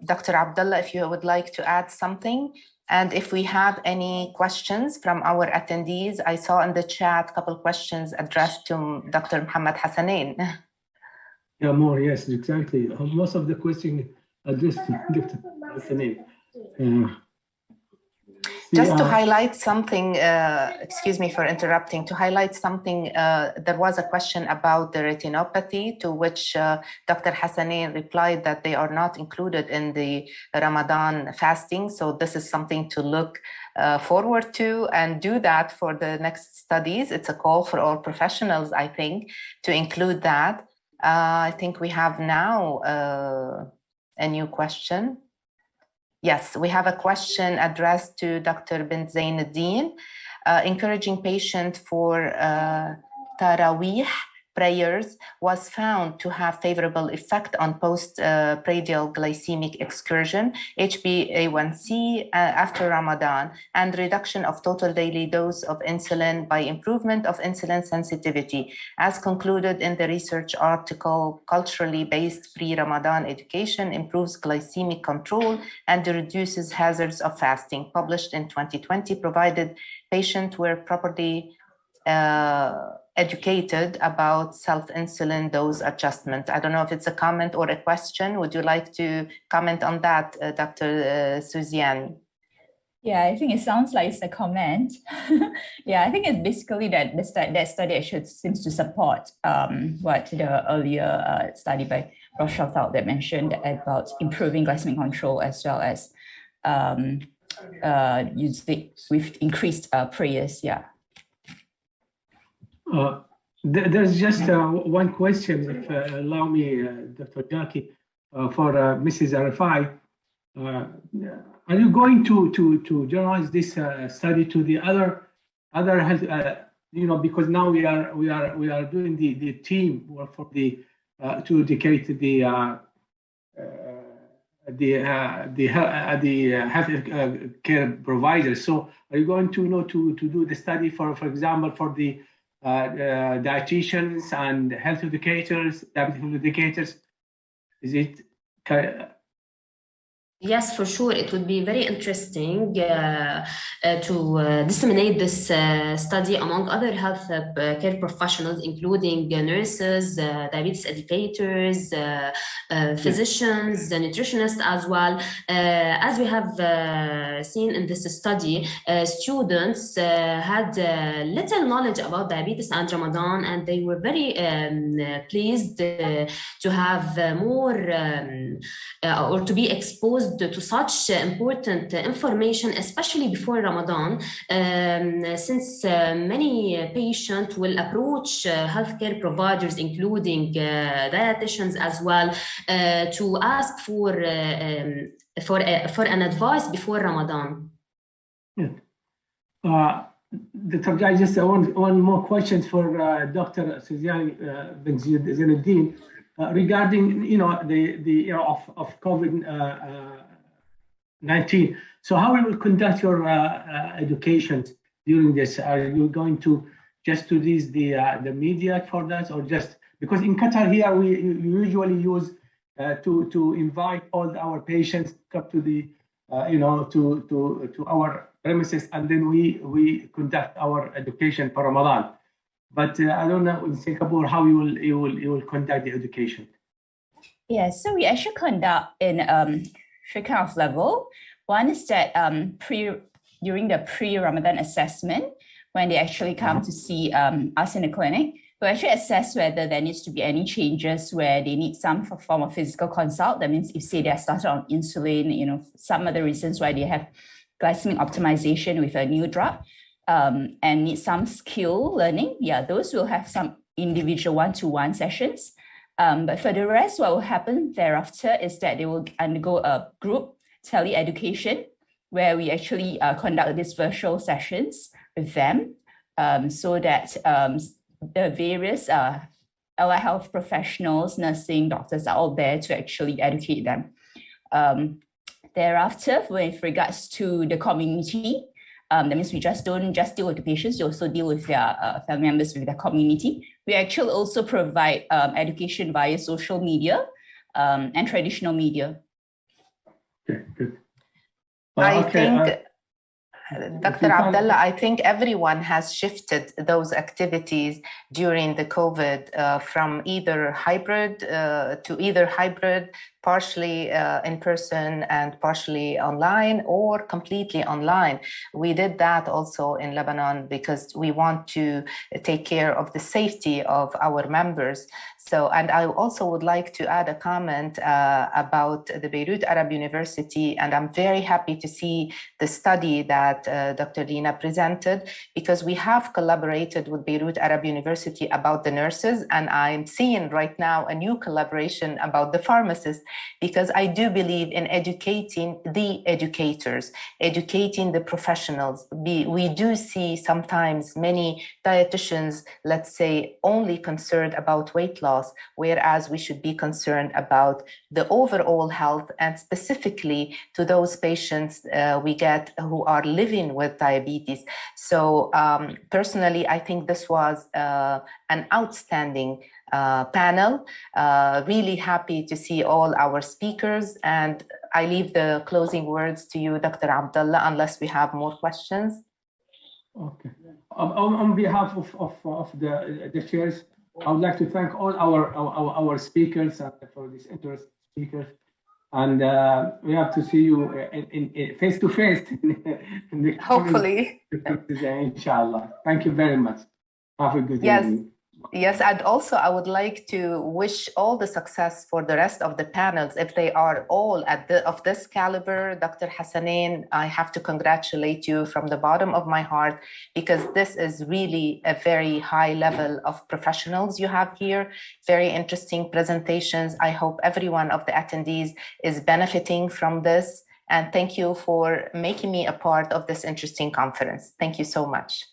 Dr. Abdullah, if you would like to add something. And if we have any questions from our attendees, I saw in the chat a couple questions addressed to Dr. Muhammad Hassanein. Yeah, more, yes, exactly. Most of the questions addressed to Dr. Hassanein. Just to highlight something, excuse me for interrupting, to highlight something, there was a question about the retinopathy, to which Dr. Hassanein replied that they are not included in the Ramadan fasting. So this is something to look forward to and do that for the next studies. It's a call for all professionals, I think, to include that. I think we have now a new question. Yes, we have a question addressed to Dr. Bint Zainuddin, encouraging patient for Taraweeh prayers was found to have favorable effect on post-prandial glycemic excursion, HbA1c after Ramadan, and reduction of total daily dose of insulin by improvement of insulin sensitivity, as concluded in the research article, culturally based pre-Ramadan education improves glycemic control and reduces hazards of fasting, published in 2020, provided patients were properly educated about self-insulin dose adjustment. I don't know if it's a comment or a question. Would you like to comment on that, Dr. Suziani? Yeah, I think it sounds like it's a comment. Yeah, I think it's basically that that study actually seems to support what the earlier study by Rochelle that mentioned about improving glycemic control as well as using with increased prayers. Yeah. There's just one question, if allow me, Dr. Jackie, for Mrs. Arafai. Are you going to generalize this study to the other health? Because now we are doing the team work for the to educate the health care providers. So are you going to do the study for example for the dietitians and health educators, diabetes educators? Is it? Yes, for sure. It would be very interesting to disseminate this study among other health care professionals, including nurses, diabetes educators, physicians, nutritionists as well. As we have seen in this study, students had little knowledge about diabetes and Ramadan, and they were very pleased to have more or to be exposed to such important information, especially before Ramadan, since many patients will approach healthcare providers, including dietitians as well, to ask for an advice before Ramadan. Yeah. Dr. Jai, just one more question for Dr. Suziani Bint Zainuddin. Regarding the era of COVID-19, so how will you conduct your education during this? Are you going to just to use the media for that, or just because in Qatar here we usually use to invite all our patients come to the to our premises, and then we conduct our education for Ramadan. But I don't know in Singapore how you will conduct the education. Yeah, so we actually conduct in three kind of level. One is that during the pre-Ramadan assessment, when they actually come to see us in the clinic, we actually assess whether there needs to be any changes where they need some form of physical consult. That means if say they are started on insulin, some other reasons why they have glycemic optimization with a new drug. And need some skill learning, yeah, those will have some individual one-to-one sessions. But for the rest, what will happen thereafter is that they will undergo a group tele-education where we actually conduct these virtual sessions with them so that the various allied health professionals, nursing, doctors are all there to actually educate them. Thereafter, with regards to the community, that means we just don't just deal with the patients, we also deal with their family members, with their community. We actually also provide education via social media and traditional media. Okay, good. I okay, think, Dr. you can- Abdullah, I think everyone has shifted those activities during the COVID from either hybrid to either hybrid, partially in person and partially online, or completely online. We did that also in Lebanon because we want to take care of the safety of our members. So, and I also would like to add a comment about the Beirut Arab University, and I'm very happy to see the study that Dr. Dina presented, because we have collaborated with Beirut Arab University about the nurses, and I'm seeing right now a new collaboration about the pharmacists, because I do believe in educating the educators, educating the professionals. We do see sometimes many dietitians, let's say, only concerned about weight loss, whereas we should be concerned about the overall health, and specifically to those patients we get who are living with diabetes. So personally, I think this was an outstanding panel. Really happy to see all our speakers, and I leave the closing words to you, Dr. Abdullah, unless we have more questions. Okay. On behalf of the chairs, I would like to thank all our speakers for this interesting speakers, and we have to see you in face to face in the Hopefully. Inshallah. Thank you very much. Have a good evening. Yes, and also I would like to wish all the success for the rest of the panels. If they are all of this caliber, Dr. Hassanein, I have to congratulate you from the bottom of my heart, because this is really a very high level of professionals you have here. Very interesting presentations. I hope every one of the attendees is benefiting from this. And thank you for making me a part of this interesting conference. Thank you so much.